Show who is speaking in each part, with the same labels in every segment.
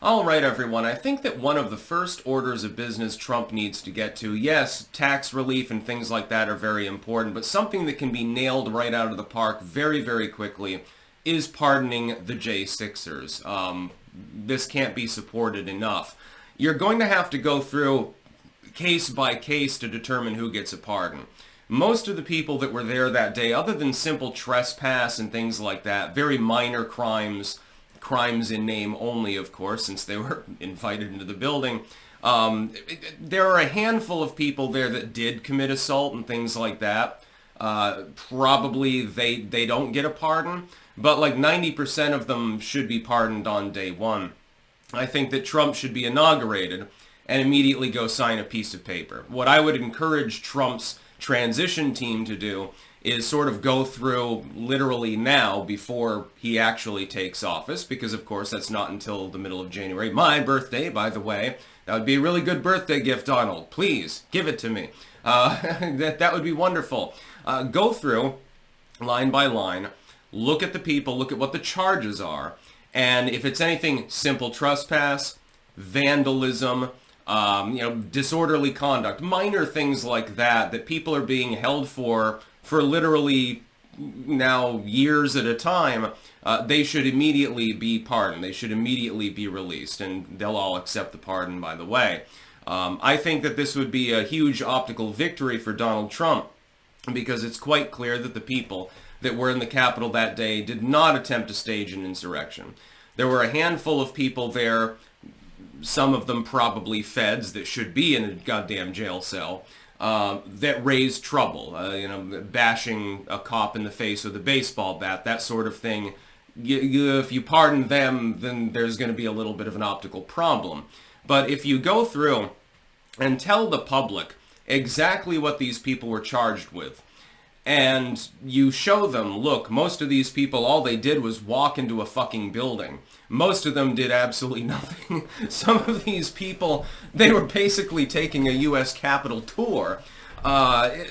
Speaker 1: All right, everyone. I think that one of the first orders of business Trump needs to get to, yes, tax relief and things like that are very important, but something that can be nailed right out of the park very, very quickly is pardoning the J6ers. This can't be supported enough. You're going to have to go through case by case to determine who gets a pardon. Most of the people that were there that day, other than simple trespass and things like that, very minor crimes in name only, of course, since they were invited into the building. There are a handful of people there that did commit assault and things like that. Probably they don't get a pardon, but like 90% of them should be pardoned on day one. I think that Trump should be inaugurated and immediately go sign a piece of paper. What I would encourage Trump's transition team to do is sort of go through literally now before he actually takes office, because of course that's not until the middle of January. My birthday, by the way. That would be a really good birthday gift, Donald. Please, give it to me. That would be wonderful. Go through line by line, look at the people, look at what the charges are, and if it's anything simple trespass, vandalism, disorderly conduct, minor things like that people are being held for literally now years at a time, they should immediately be pardoned. They should immediately be released, and they'll all accept the pardon, by the way. I think that this would be a huge optical victory for Donald Trump, because it's quite clear that the people that were in the Capitol that day did not attempt to stage an insurrection. There were a handful of people there, some of them probably feds that should be in a goddamn jail cell, that raised trouble, bashing a cop in the face with a baseball bat, that sort of thing. If you pardon them, then there's going to be a little bit of an optical problem. But if you go through and tell the public exactly what these people were charged with, and you show them, look, most of these people, all they did was walk into a fucking building. Most of them did absolutely nothing. Some of these people, they were basically taking a U.S. Capitol tour,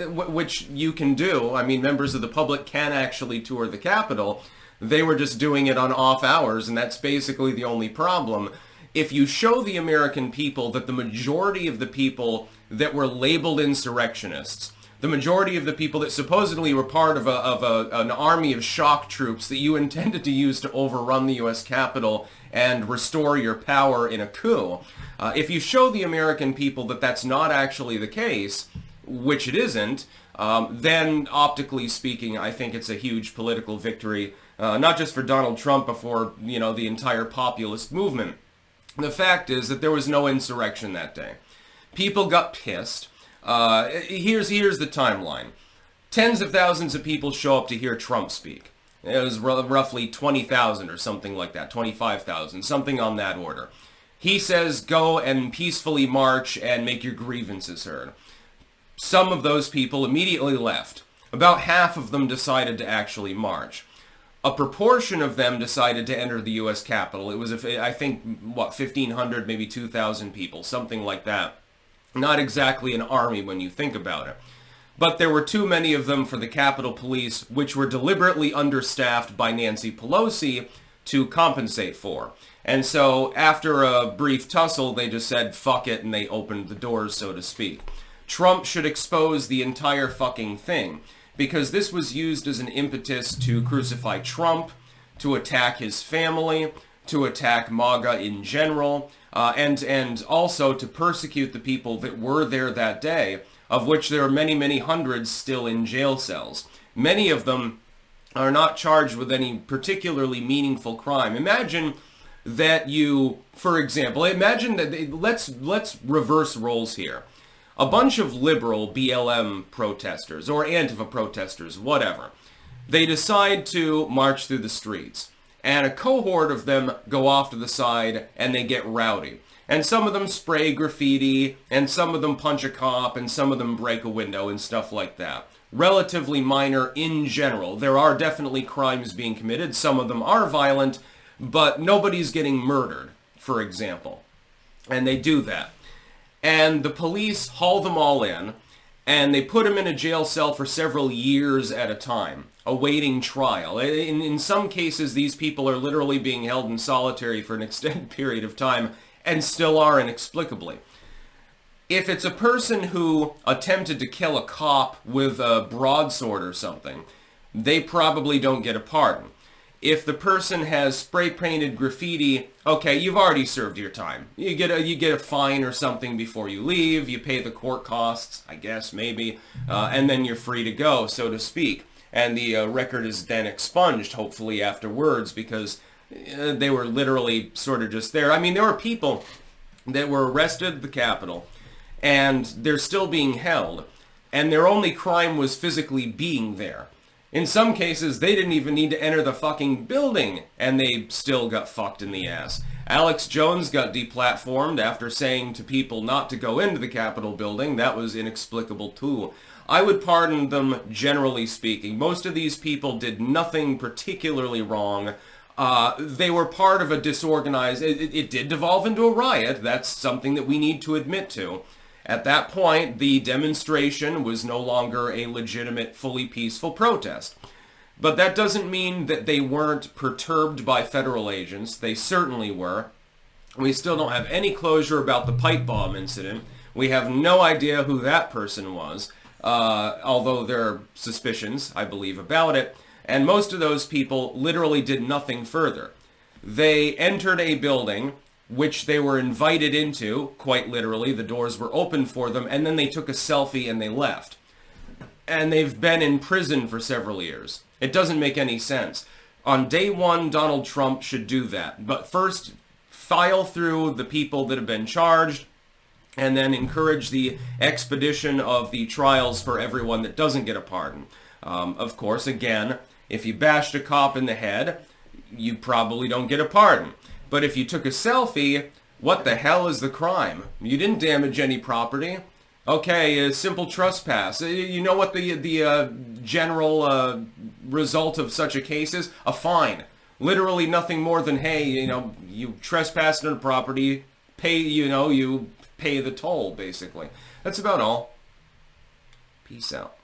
Speaker 1: which you can do. I mean, members of the public can actually tour the Capitol. They were just doing it on off hours, and that's basically the only problem. If you show the American people that the majority of the people that were labeled insurrectionists, the majority of the people that supposedly were part of an army of shock troops that you intended to use to overrun the U.S. Capitol and restore your power in a coup, if you show the American people that that's not actually the case, which it isn't, then optically speaking, I think it's a huge political victory, not just for Donald Trump, but for, the entire populist movement. The fact is that there was no insurrection that day. People got pissed. Here's the timeline. Tens of thousands of people show up to hear Trump speak. It was roughly 20,000 or something like that, 25,000, something on that order. He says, go and peacefully march and make your grievances heard. Some of those people immediately left. About half of them decided to actually march. A proportion of them decided to enter the U.S. Capitol. It was, I think, 1,500, maybe 2,000 people, something like that. Not exactly an army when you think about it. But there were too many of them for the Capitol Police, which were deliberately understaffed by Nancy Pelosi, to compensate for. And so after a brief tussle, they just said, fuck it, and they opened the doors, so to speak. Trump should expose the entire fucking thing, because this was used as an impetus to crucify Trump, to attack his family, to attack MAGA in general, and also to persecute the people that were there that day, of which there are many, many hundreds still in jail cells. Many of them are not charged with any particularly meaningful crime. Imagine that you, for example, let's reverse roles here. A bunch of liberal BLM protesters, or Antifa protesters, whatever, they decide to march through the streets. And a cohort of them go off to the side and they get rowdy. And some of them spray graffiti, and some of them punch a cop, and some of them break a window and stuff like that. Relatively minor in general. There are definitely crimes being committed. Some of them are violent, but nobody's getting murdered, for example. And they do that. And the police haul them all in, and they put him in a jail cell for several years at a time, awaiting trial. In some cases, these people are literally being held in solitary for an extended period of time and still are inexplicably. If it's a person who attempted to kill a cop with a broadsword or something, they probably don't get a pardon. If the person has spray-painted graffiti, okay, you've already served your time. You get a fine or something before you leave. You pay the court costs, I guess, maybe, and then you're free to go, so to speak. And the record is then expunged, hopefully, afterwards, because they were literally sort of just there. I mean, there were people that were arrested at the Capitol, and they're still being held, and their only crime was physically being there. In some cases, they didn't even need to enter the fucking building, and they still got fucked in the ass. Alex Jones got deplatformed after saying to people not to go into the Capitol building. That was inexplicable too. I would pardon them, generally speaking. Most of these people did nothing particularly wrong. They were part of a disorganized... It did devolve into a riot. That's something that we need to admit to. At that point, the demonstration was no longer a legitimate, fully peaceful protest. But that doesn't mean that they weren't perturbed by federal agents. They certainly were. We still don't have any closure about the pipe bomb incident. We have no idea who that person was, although there are suspicions, I believe, about it. And most of those people literally did nothing further. They entered a building which they were invited into, quite literally. The doors were open for them, and then they took a selfie and they left. And they've been in prison for several years. It doesn't make any sense. On day one, Donald Trump should do that. But first, file through the people that have been charged, and then encourage the expedition of the trials for everyone that doesn't get a pardon. Of course, again, if you bashed a cop in the head, you probably don't get a pardon. But if you took a selfie, what the hell is the crime? You didn't damage any property. Okay, a simple trespass. You know what the general result of such a case is? A fine. Literally nothing more than, hey, you trespassed on a property, you pay the toll, basically. That's about all. Peace out.